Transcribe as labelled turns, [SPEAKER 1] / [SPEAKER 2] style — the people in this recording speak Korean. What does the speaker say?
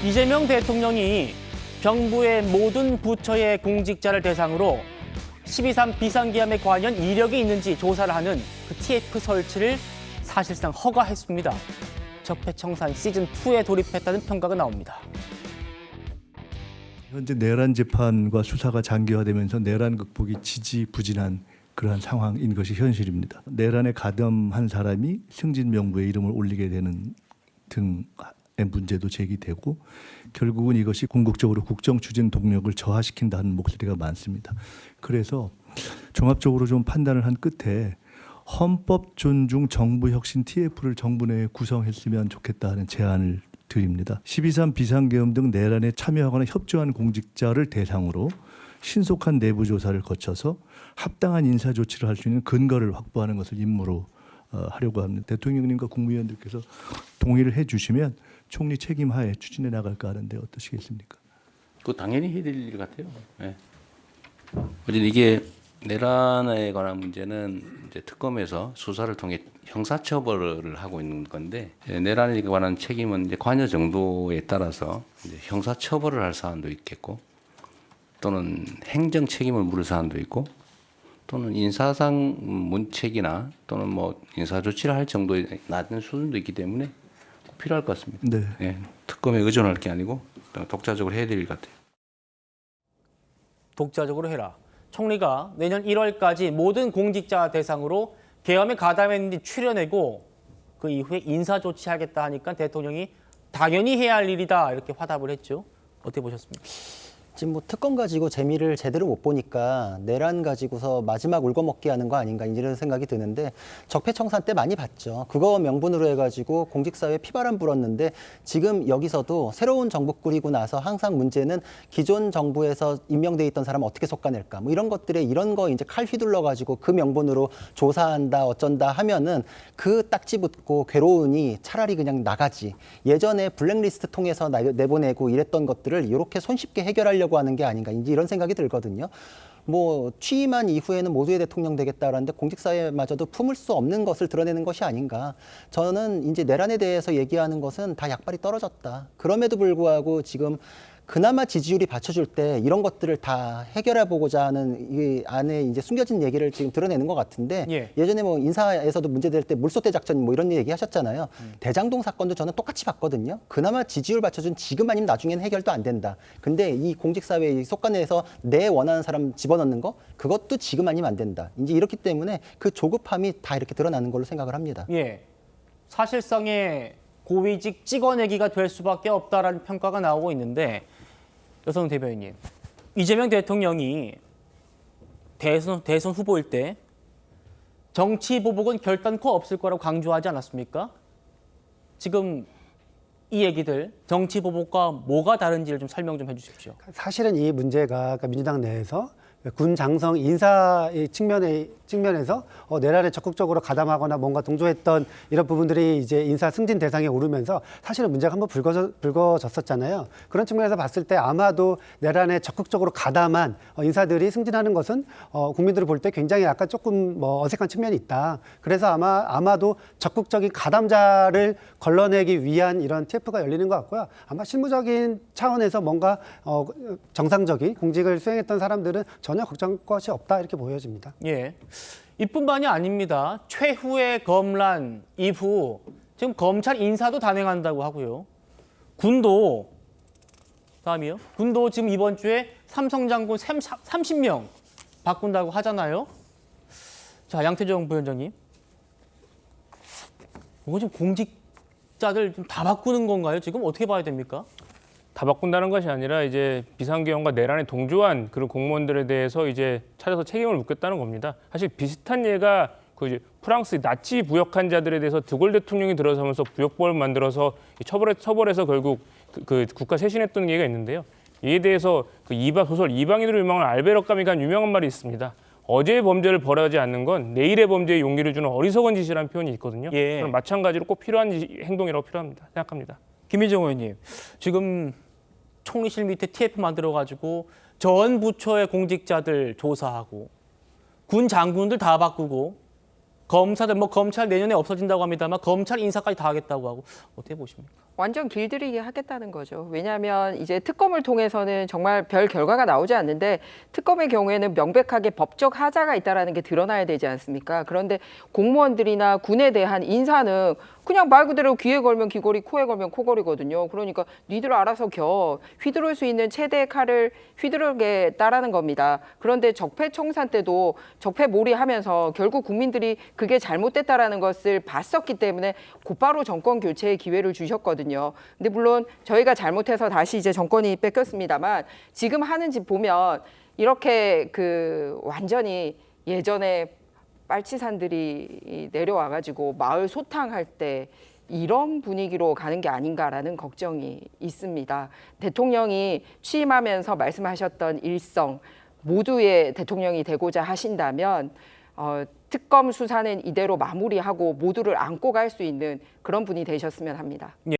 [SPEAKER 1] 이재명 대통령이 정부의 모든 부처의 공직자를 대상으로 12.3 비상계엄에 관련 이력이 있는지 조사를 하는 그 TF 설치를 사실상 허가했습니다. 적폐청산 시즌2에 돌입했다는 평가가 나옵니다.
[SPEAKER 2] 현재 내란 재판과 수사가 장기화되면서 내란 극복이 지지부진한 그러한 상황인 것이 현실입니다. 내란에 가담한 사람이 승진 명부에 이름을 올리게 되는 등의 문제도 제기되고 결국은 이것이 궁극적으로 국정 추진 동력을 저하시킨다는 목소리가 많습니다. 그래서 종합적으로 좀 판단을 한 끝에 헌법 존중 정부 혁신 TF를 정부 내에 구성했으면 좋겠다는 제안을 드립니다. 12.3 비상계엄 등 내란에 참여하거나 협조한 공직자를 대상으로 신속한 내부 조사를 거쳐서 합당한 인사 조치를 할 수 있는 근거를 확보하는 것을 임무로 하려고 합니다. 대통령님과 국무위원들께서 동의를 해주시면 총리 책임하에 추진해 나갈까 하는데 어떠시겠습니까?
[SPEAKER 3] 그거 당연히 해야 될 일 같아요. 네. 어쨌든 이게 내란에 관한 문제는 이제 특검에서 수사를 통해 형사처벌을 하고 있는 건데 내란에 관한 책임은 이제 관여 정도에 따라서 이제 형사처벌을 할 사안도 있겠고 또는 행정 책임을 물을 사안도 있고 또는 인사상 문책이나 또는 뭐 인사 조치를 할 정도의 낮은 수준도 있기 때문에 꼭 필요할 것 같습니다.
[SPEAKER 2] 네.
[SPEAKER 3] 예, 특검에 의존할 게 아니고 독자적으로 해야 될 일 같아요.
[SPEAKER 1] 독자적으로 해라. 총리가 내년 1월까지 모든 공직자 대상으로 계엄에 가담했는지 추려내고 그 이후에 인사 조치하겠다 하니까 대통령이 당연히 해야 할 일이다 이렇게 화답을 했죠. 어떻게 보셨습니까?
[SPEAKER 4] 지금 뭐 특검 가지고 재미를 제대로 못 보니까 내란 가지고서 마지막 울거먹기 하는 거 아닌가 이런 생각이 드는데 적폐청산 때 많이 봤죠. 그거 명분으로 해가지고 공직사회에 피바람 불었는데 지금 여기서도 새로운 정부 꾸리고 나서 항상 문제는 기존 정부에서 임명돼 있던 사람 어떻게 솎아낼까 뭐 이런 것들에 이런 거 이제 칼 휘둘러 가지고 그 명분으로 조사한다 어쩐다 하면은 그 딱지 붙고 괴로우니 차라리 그냥 나가지. 예전에 블랙리스트 통해서 내보내고 이랬던 것들을 이렇게 손쉽게 해결하려고 하는 게 아닌가 이제 이런 생각이 들거든요. 뭐 취임한 이후에는 모두의 대통령 되겠다라는데 공직사회마저도 품을 수 없는 것을 드러내는 것이 아닌가. 저는 이제 내란에 대해서 얘기하는 것은 다 약발이 떨어졌다. 그럼에도 불구하고 지금 그나마 지지율이 받쳐줄 때 이런 것들을 다 해결해 보고자 하는 이 안에 이제 숨겨진 얘기를 지금 드러내는 것 같은데 예전에 뭐 인사에서도 문제될 때 물소대 작전 뭐 이런 얘기 하셨잖아요. 대장동 사건도 저는 똑같이 봤거든요. 그나마 지지율 받쳐준 지금 아니면 나중에는 해결도 안 된다. 근데 이 공직사회의 속간에서 내 원하는 사람 집어넣는 거 그것도 지금 아니면 안 된다. 이제 이렇기 때문에 그 조급함이 다 이렇게 드러나는 걸로 생각을 합니다.
[SPEAKER 1] 예, 사실상의 고위직 찍어내기가 될 수밖에 없다라는 평가가 나오고 있는데 여성 대변인님, 이재명 대통령이 대선 후보일 때 정치 보복은 결단코 없을 거라고 강조하지 않았습니까? 지금 이 얘기들 정치 보복과 뭐가 다른지를 좀 설명 좀 해주십시오.
[SPEAKER 5] 사실은 이 문제가 민주당 내에서 군 장성 인사의 측면에서 내란에 적극적으로 가담하거나 뭔가 동조했던 이런 부분들이 이제 인사 승진 대상에 오르면서 사실은 문제가 한번 불거졌었잖아요. 그런 측면에서 봤을 때 아마도 내란에 적극적으로 가담한 인사들이 승진하는 것은 국민들이 볼 때 굉장히 약간 조금 뭐 어색한 측면이 있다. 그래서 아마도 적극적인 가담자를 걸러내기 위한 이런 TF가 열리는 것 같고요. 아마 실무적인 차원에서 뭔가 정상적인 공직을 수행했던 사람들은 전혀 걱정할 것이 없다 이렇게 보여집니다.
[SPEAKER 1] 예, 이뿐만이 아닙니다. 최후의 검란 이후 지금 검찰 인사도 단행한다고 하고요. 군도 다음이요. 군도 지금 이번 주에 삼성 장군 30명 바꾼다고 하잖아요. 자, 양태정 부위원장님, 이거 지금 공직자들 좀 다 바꾸는 건가요? 지금 어떻게 봐야 됩니까?
[SPEAKER 6] 다 바꾼다는 것이 아니라 이제 비상계엄과 내란에 동조한 그런 공무원들에 대해서 이제 찾아서 책임을 묻겠다는 겁니다. 사실 비슷한 예가 그 이제 프랑스 나치 부역한 자들에 대해서 드골 대통령이 들어서면서 부역법을 만들어서 처벌해서 결국 그 국가 쇄신했던 예가 있는데요. 이에 대해서 그 소설 이방인으로 유명한 알베르 까미가 한 유명한 말이 있습니다. 어제의 범죄를 벌하지 않는 건 내일의 범죄에 용기를 주는 어리석은 짓이라는 표현이 있거든요.
[SPEAKER 1] 예.
[SPEAKER 6] 그럼 마찬가지로 꼭 필요한 행동이라고 생각합니다.
[SPEAKER 1] 김희정 의원님, 지금 총리실 밑에 TF 만들어가지고 전 부처의 공직자들 조사하고 군 장군들 다 바꾸고 검사들 뭐 검찰 내년에 없어진다고 합니다만 검찰 인사까지 다 하겠다고 하고 어떻게 보십니까?
[SPEAKER 7] 완전 길들이게 하겠다는 거죠. 왜냐하면 이제 특검을 통해서는 정말 별 결과가 나오지 않는데 특검의 경우에는 명백하게 법적 하자가 있다는 게 드러나야 되지 않습니까? 그런데 공무원들이나 군에 대한 인사는 그냥 말 그대로 귀에 걸면 귀걸이, 코에 걸면 코걸이거든요. 그러니까 니들 알아서 겨. 휘두를 수 있는 최대의 칼을 휘두르겠다라는 겁니다. 그런데 적폐청산 때도 적폐몰이하면서 결국 국민들이 그게 잘못됐다라는 것을 봤었기 때문에 곧바로 정권 교체의 기회를 주셨거든요. 근데 물론 저희가 잘못해서 다시 이제 정권이 뺏겼습니다만 지금 하는 짓 보면 이렇게 그 완전히 예전에 빨치산들이 내려와가지고 마을 소탕할 때 이런 분위기로 가는 게 아닌가라는 걱정이 있습니다. 대통령이 취임하면서 말씀하셨던 일성 모두의 대통령이 되고자 하신다면 특검 수사는 이대로 마무리하고 모두를 안고 갈 수 있는 그런 분이 되셨으면 합니다.
[SPEAKER 1] 예.